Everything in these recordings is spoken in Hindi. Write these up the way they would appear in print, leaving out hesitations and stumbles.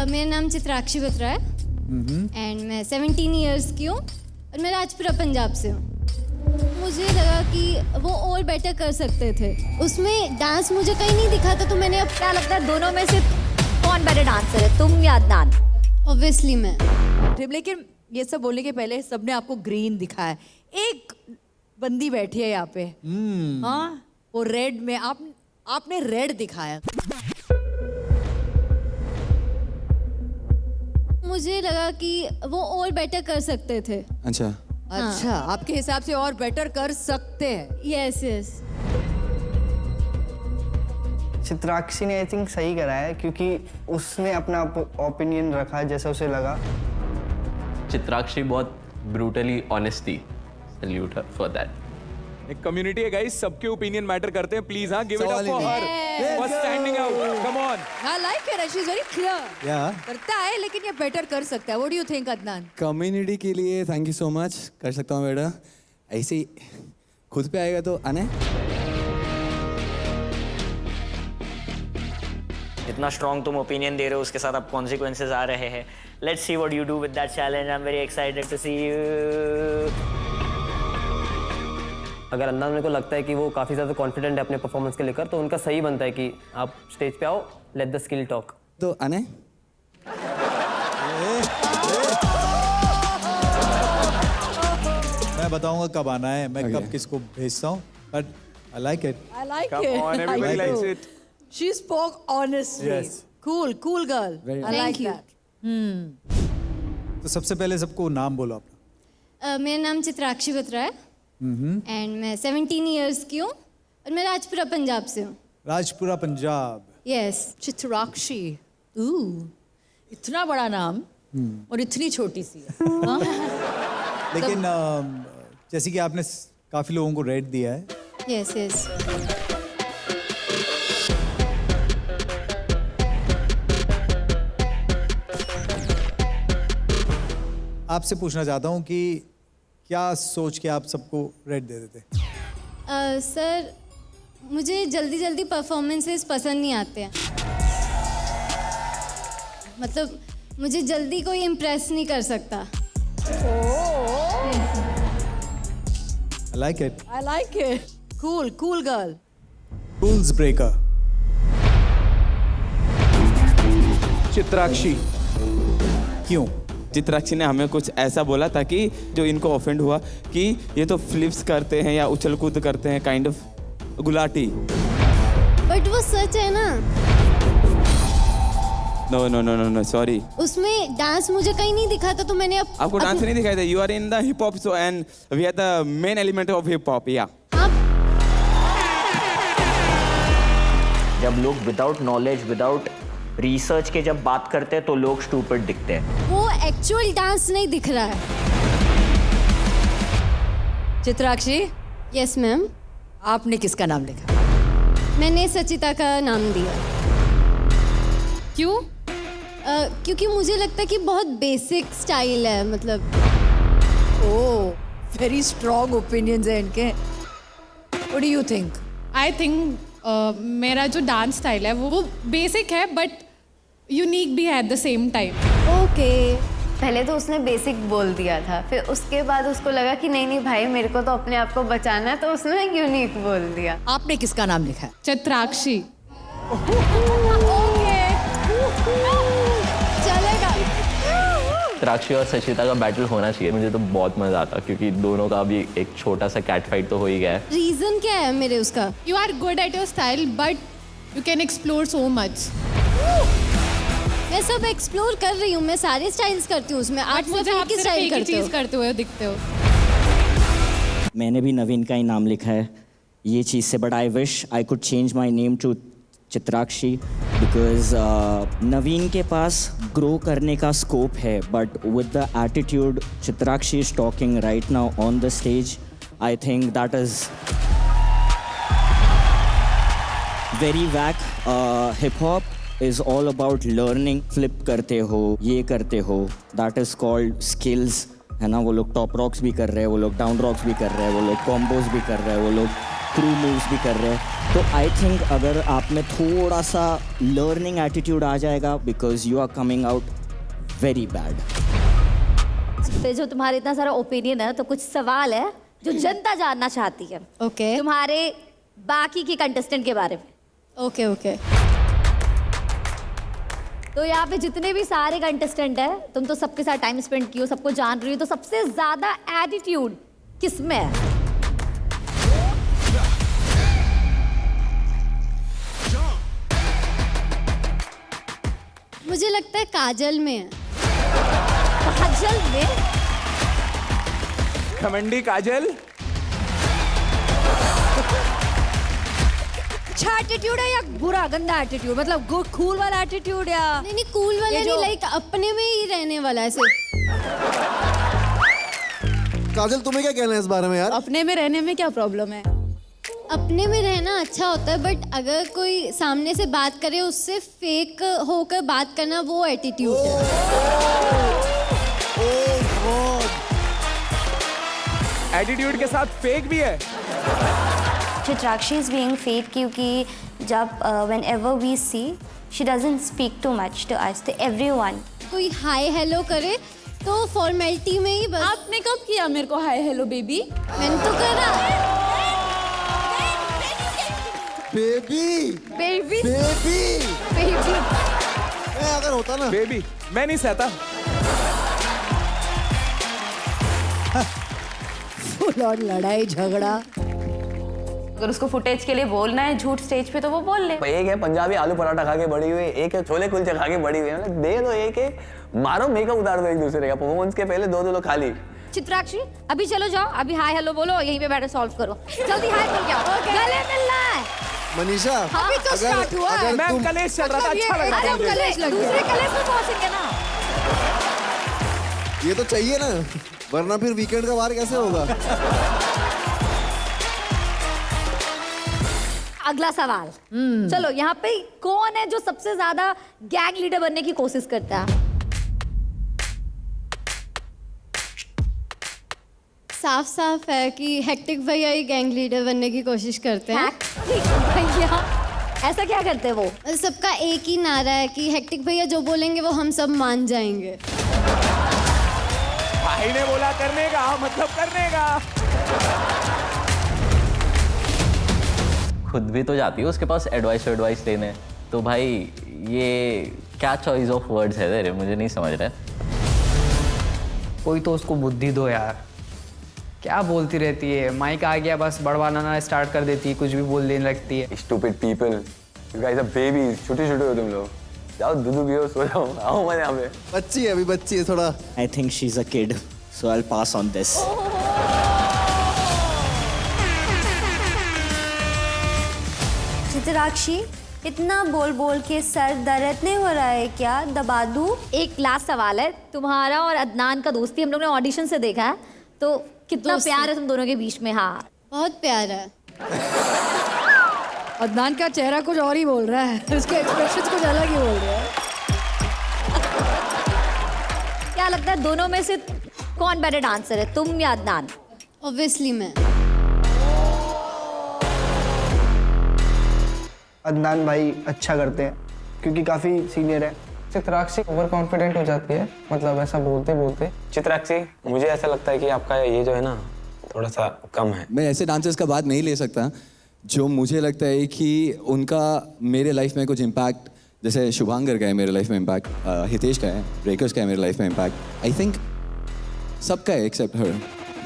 मेरा नाम चित्राक्षी बत्रा है एंड मैं 17 इयर्स की हूँ और मैं राजपुरा पंजाब से हूँ। मुझे लगा कि वो और बेटर कर सकते थे, उसमें डांस मुझे कहीं नहीं दिखा था, तो मैंने अब क्या लगता है दोनों में से कौन बेटर डांसर है, तुम या अदनान? ऑब्वियसली मैं। लेकिन ये सब बोलने के पहले सबने आपको ग्रीन दिखाया, एक बंदी बैठी है यहाँ पे, हाँ वो रेड में, आपने रेड दिखाया। मुझे लगा कि वो और बेटर कर सकते थे। अच्छा अच्छा, आपके हिसाब से और बेटर कर सकते हैं? Yes yes. चित्राक्षी ने आई थिंक सही करा है, क्योंकि उसने अपना ओपिनियन रखा जैसा उसे लगा। चित्राक्षी बहुत ब्रूटली ऑनेस्ट थी, सैल्यूट हर फॉर दैट। एक कम्युनिटी है गाइस, सबके ओपिनियन मैटर करते हैं, प्लीज हाँ give it up for her for standing out, come on. I like her, she's very clear. Yeah. करता है लेकिन ये बेटर कर सकता है। What do you think, Adnan? Community के लिए थैंक यू सो मच, कर सकता हूँ बेटा। ऐसे ही खुद पे आएगा तो आने। इतना स्ट्रॉन्ग तुम ओपिनियन दे रहे हो, उसके साथ अब कॉन्सिक्वेंसेज आ रहे हैं। Let's see what you do with that challenge. I am very excited to see you. अगर अदनान मेरे को लगता है कि वो काफ़ी ज़्यादा कॉन्फिडेंट है अपने परफॉर्मेंस के लेकर, तो उनका सही बनता है कि आप स्टेज पे आओ, लेट द स्किल टॉक। तो आने। मैं बताऊंगा कब आना है, मैं कब किसको भेजता हूँ, but I like it. I like Come it. on, everybody likes it. She spoke honestly. Yes. Cool girl. Very I like Thank you. that. तो सबसे पहले सबको नाम बोलो अपना। मेरा नाम चित्राक्षी बत्रा है एंड मैं 17 इयर्स की हूँ और मैं राजपुरा पंजाब से हूँ। राजपुरा पंजाब। यस। चित्राक्षी, इतना बड़ा नाम और इतनी छोटी सी है। हाँ? लेकिन जैसे कि आपने काफ़ी लोगों को रेट दिया है, यस यस। आपसे पूछना चाहता हूँ कि क्या सोच के आप सबको रेट दे देते? सर मुझे जल्दी जल्दी परफॉर्मेंसेस पसंद नहीं आते हैं, मतलब मुझे जल्दी कोई इम्प्रेस नहीं कर सकता। I like it. I like it. Cool girl. Rules breaker. Chitrakshi. क्यों? चित्राक्षी ने हमें कुछ ऐसा बोला ताकि जो इनको ऑफेंड हुआ कि ये तो फ्लिप्स करते हैं या उछल कूद करते हैं, काइंड ऑफ गुलाटी। बट वो सच है ना। No no no no no sorry, उसमें डांस मुझे कहीं नहीं दिखा था, तो मैंने आपको डांस नहीं दिखाई था। You are in the hip hop so and we are the main element of hip hop. या जब लोग विदाउट नॉलेज, विदाउट रिसर्च के जब बात करते हैं तो लोग स्टूपिड दिखते हैं। वो एक्चुअल डांस नहीं दिख रहा है। Chitrakshi, yes ma'am. आपने किसका नाम लिखा? मैंने सचिता का नाम दिया। क्यों? क्योंकि मुझे लगता है कि बहुत बेसिक स्टाइल है, मतलब। वेरी स्ट्रॉन्ग ओपिनियंस हैं इनके। What do you think? I think मेरा जो डांस स्टाइल है वो बेसिक है बट यूनिक भी है at the same time. Okay. पहले तो उसने बेसिक बोल दिया था, फिर उसके बाद उसको लगा कि नहीं नहीं भाई मेरे को तो अपने आप को बचाना है, तो उसने यूनिक बोल दिया। आपने किसका नाम लिखा है? चित्राक्षी। चलेगा। चित्राक्षी और सचिता का बैटल होना चाहिए, मुझे तो बहुत मजा आता क्योंकि दोनों का भी एक छोटा सा कैट फाइट तो हो ही गया है। रीजन क्या है मेरे उसका? You are good at your style but you can explore so much. मैं सब एक्सप्लोर कर रही हूँ, मैं सारे स्टाइल्स करती हूँ उसमें। आप मुझे सिर्फ एक ही स्टाइल करते हो। करते हुए दिखते हो। मैंने भी नवीन का ही नाम लिखा है ये चीज़ से, but I wish I could change my name to Chitrakshi because Naveen के पास ग्रो करने का स्कोप है, but with the attitude Chitrakshi is talking right now on the stage, I think that is very wack. Hip hop is all about learning, flip करते हो, ये करते हो, दैट इज कॉल्ड स्किल्स, है ना। वो लोग टॉप रॉक्स भी कर रहे हैं, वो लोग डाउन रॉक्स भी कर रहे हैं, वो लोग कॉम्बोज भी कर रहे हैं, वो लोग क्रू मूव्स भी कर रहे हैं, तो आई थिंक अगर आप में थोड़ा सा लर्निंग एटीट्यूड आ जाएगा, because you are coming out very bad. पे जो तुम्हारे इतना सारा ओपिनियन है, तो कुछ सवाल है जो जनता जानना चाहती है ओके तुम्हारे बाकी के कंटेस्टेंट के बारे में। ओके ओके तो यहाँ पे जितने भी सारे कंटेस्टेंट हैं, तुम तो सबके साथ टाइम स्पेंड किए हो, सबको जान रही हो, तो सबसे ज्यादा एटीट्यूड किसमें है? मुझे लगता है काजल में है। काजल में? घमंडी काजल। अच्छा एटीट्यूड है या बुरा गंदा एटीट्यूड, मतलब गुड कूल वाला एटीट्यूड या नहीं कूल वाला नहीं, लाइक अपने में ही रहने वाला ऐसे। काजल तुम्हें क्या कहना है इस बारे में यार? अपने में रहने में क्या प्रॉब्लम है? अपने में रहना अच्छा होता है, बट अगर कोई सामने से बात करे उससे फेक होकर बात करना, वो एटीट्यूड है। एटीट्यूड के साथ फेक भी है। चित्राक्षी इज बीइंग फेक क्योंकि जब whenever we see she doesn't speak too much to us, to everyone. कोई हाय हेलो करे तो फॉर्मेलिटी में ही बस। आपने कब किया मेरे को हाय हेलो बेबी? मैंने तो करा। बेबी बेबी बेबी बेबी अगर होता ना बेबी, मैं नहीं सहता। फुल ऑन लड़ाई झगड़ा। अगर उसको फुटेज के लिए बोलना है झूठ स्टेज पे, तो वो बोल ले। एक है पंजाबी आलू पराठा खा के बड़ी हुई, एक है छोले कुलचे खा के बड़ी हुई, मतलब दे दो एक मारो, मेकअप उतार दो एक दूसरे का। परफॉर्मेंस के पहले दो लो खाली। चित्राक्षी अभी चलो जाओ, अभी हाय हेलो बोलो, यहीं पे बैठे सॉल्व करो, जल्दी हाय बोल के आओ, गले मिलना है। मनीषा अभी तो स्टार्ट हुआ है। मैम कलेश चल रहा था, अच्छा लग रहा था मुझे। कलेश लग गया। दूसरे कलेश में पहुंचेंगे ना। ये तो चाहिए ना, वरना फिर वीकेंड का वार कैसे होगा? अगला सवाल। चलो यहाँ पे कौन है जो सबसे ज्यादा गैंग लीडर बनने की कोशिश करता है? साफ साफ है कि हेक्टिक भैया ही गैंग लीडर बनने की कोशिश करते हैं। भैया ऐसा क्या करते हैं वो? सबका एक ही नारा है कि हेक्टिक भैया जो बोलेंगे वो हम सब मान जाएंगे। भाई ने बोला करने का मतलब करने का। खुद भी तो जाती है उसके पास एडवाइस लेने, तो भाई ये क्या चॉइस ऑफ वर्ड्स है तेरे, मुझे नहीं समझ रहा है। कोई तो उसको बुद्धि दो यार, क्या बोलती रहती है, माइक आ गया बस बड़वाना स्टार्ट कर देती है, कुछ भी बोल देने लगती है। Stupid people, you guys are babies, छोटे छोटे हो तुम लोग, जाओ दूध पियो सो जाओ, आओ मैं यहाँ पे। बच्ची है अभी, बच्ची है थोड़ा। I think she is a kid, so I will pass on this. Chitrakshi इतना बोल बोल के सर दर्द नहीं हो रहा है क्या? दबा दूं? एक लास्ट सवाल है, तुम्हारा और अदनान का दोस्ती हम लोग ने ऑडिशन से देखा है, तो कितना प्यार है तुम दोनों के बीच में? हाँ बहुत प्यार है। अदनान का चेहरा कुछ और ही बोल रहा है, उसके एक्सप्रेशंस कुछ अलग ही बोल रहे हैं। क्या लगता है दोनों में से कौन बेटर डांसर है, तुम या अदनान? ऑब्वियसली मैं। अदनान भाई अच्छा करते हैं क्योंकि काफी सीनियर है। चित्राक्षी ओवर कॉन्फिडेंट हो जाती है, मतलब ऐसा बोलते बोलते। चित्राक्षी मुझे ऐसा लगता है कि आपका ये जो है ना थोड़ा सा कम है। मैं ऐसे डांसर्स का बात नहीं ले सकता जो मुझे लगता है कि उनका मेरे लाइफ में कुछ इम्पैक्ट, जैसे शुभांकर का है मेरे लाइफ में इम्पैक्ट, हितेश का है, ब्रेकर्स का है मेरे लाइफ में इम्पैक्ट, आई थिंक सबका है एक्सेप्ट हर।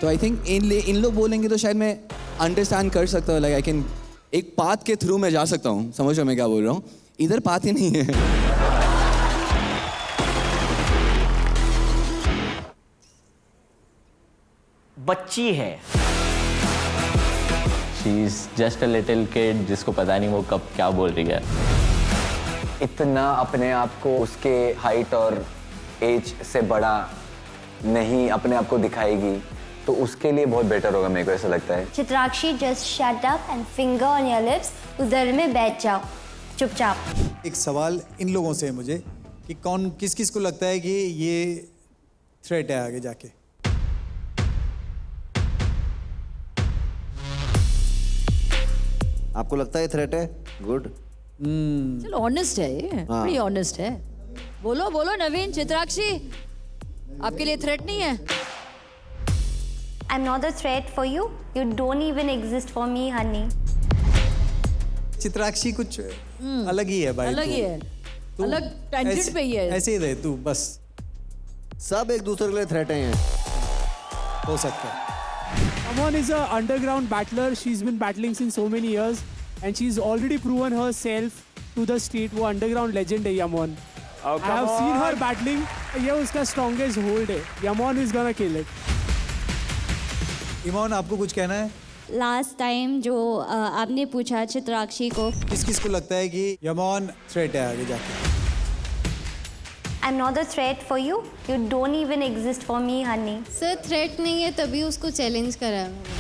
तो आई थिंक इन लोग बोलेंगे तो शायद मैं अंडरस्टैंड कर सकता हूँ, लाइक आई कैन एक पाथ के थ्रू मैं जा सकता हूँ। समझ रहे हो मैं क्या बोल रहा हूँ? इधर पाथ ही नहीं है। बच्ची है, she is just a little kid जिसको पता नहीं वो कब क्या बोल रही है। इतना अपने आप को उसके हाइट और एज से बड़ा नहीं अपने आप को दिखाएगी, तो उसके लिए बहुत बेटर होगा, मेरे को ऐसा लगता है। Chitrakshi just shut up and finger on your lips, उधर में बैठ जाओ चुपचाप। एक सवाल इन लोगों से है मुझे कि कौन किस किस को लगता है कि ये थ्रेट है आगे जाके? आपको लगता है थ्रेट है? गुड। चलो ऑनेस्ट है ये, हाँ। बड़ी ऑनेस्ट है। बोलो बोलो नवीन, चित्राक्षी आपके लिए थ्रेट नहीं है? I'm not a threat for you. You don't even exist for me, honey. Chitrakshi कुछ अलग ही है भाई। अलग ही है, अलग टेंजेंट पे ही है। ऐसे ही रहे तू बस। सब एक दूसरे के लिए थ्रेट हैं। हो सकता है। Someone is an underground battler. She's been battling since so many years, and she's already proven herself to the street. वो underground legend है Yamon. I have seen her battling. ये उसका strongest hold है. Yamon is gonna kill it. Imon, आपको कुछ कहना है? लास्ट टाइम जो आपने पूछा चित्राक्षी को, किस किस को लगता है कि यमोन थ्रेट है आगे जाके? I'm not a threat for you. You don't even exist for me, honey. Sir threat नहीं है तभी उसको चैलेंज करा मैंने।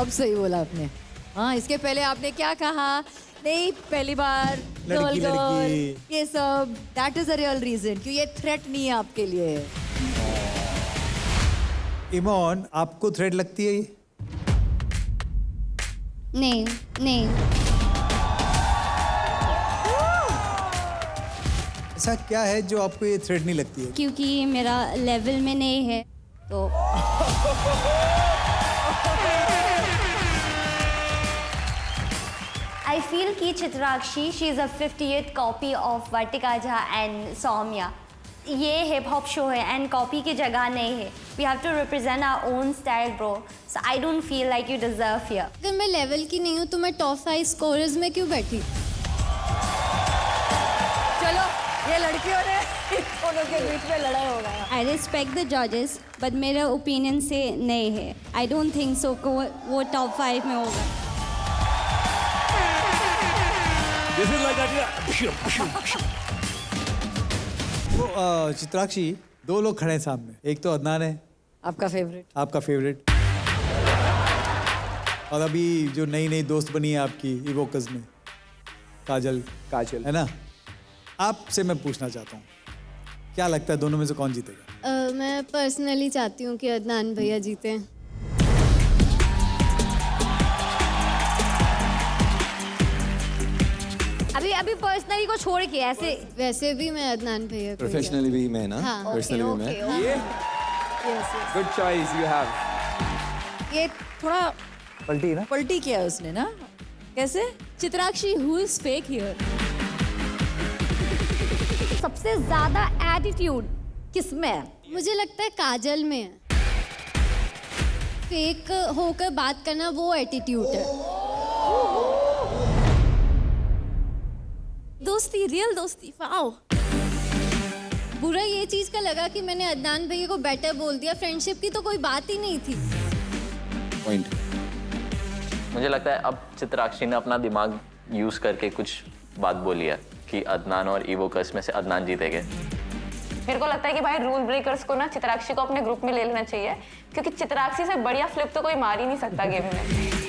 अब सही बोला आपने। हाँ, इसके पहले आपने क्या कहा? नहीं, पहली बार लड़की, गर्ल लड़की। ये सब, that is a real reason कि ये थ्रेट नहीं है आपके लिए। इमोन, आपको थ्रेट लगती है ये? नहीं नहीं, ऐसा क्या है जो आपको ये थ्रेट नहीं लगती है? क्योंकि मेरा लेवल में नहीं है तो। I feel कि Chitrakshi she is a 58th copy of Vartika Jha and Soumya. ये हिप हॉप शो है एंड कॉपी की जगह नहीं है. We have to represent our own style, bro. So I don't feel like you deserve here. अगर मैं लेवल की नहीं हूँ तो मैं टॉप 5 स्कोरर्स में क्यों बैठी? चलो, ये लड़कियों ने इन दोनों के बीच में लड़ाई हो गया। आई रिस्पेक्ट द जजेस बट मेरा ओपिनियन से नहीं है. आई डोंट थिंक सो वो टॉप 5 में होगा. This is like तो चित्राक्षी, दो लोग खड़े हैं सामने, एक तो अदनान है आपका फेवरेट, आपका फेवरेट, और अभी जो नई नई दोस्त बनी है आपकी इवोकस में, काजल है ना? आपसे मैं पूछना चाहता हूँ, क्या लगता है दोनों में से कौन जीतेगा? मैं पर्सनली चाहती हूँ कि अदनान भैया जीते. अभी पर्सनली को छोड़ के ऐसे वैसे भी मैं अदनान भैया को प्रोफेशनली भी मैं ना, पर्सनली भी मैं. Good choice you have. ये थोड़ा पलटी ना, पलटी किया है उसने ना. कैसे? Chitrakshi who is fake here? सबसे ज्यादा एटीट्यूड किसमें है? मुझे लगता है काजल में है. फेक होकर बात करना वो एटीट्यूड है. दोस्ती, रियल दोस्ती, वाओ. बुरा ये चीज का लगा कि मैंने अदनान भैया को बेटर बोल दिया. फ्रेंडशिप की तो कोई बात ही नहीं थी. पॉइंट. मुझे लगता है अब चित्राक्षी ने अपना दिमाग यूज़ करके कुछ बात बोली है कि अदनान और इवोकस में से अदनान जीतेंगे. मेरे को लगता है कि भाई रूल ब्रेकर्स को ना चित्राक्षी को अपने ग्रुप में ले लेना चाहिए, क्योंकि चित्राक्षी से बढ़िया फ्लिप तो कोई मार ही नहीं सकता गेम में.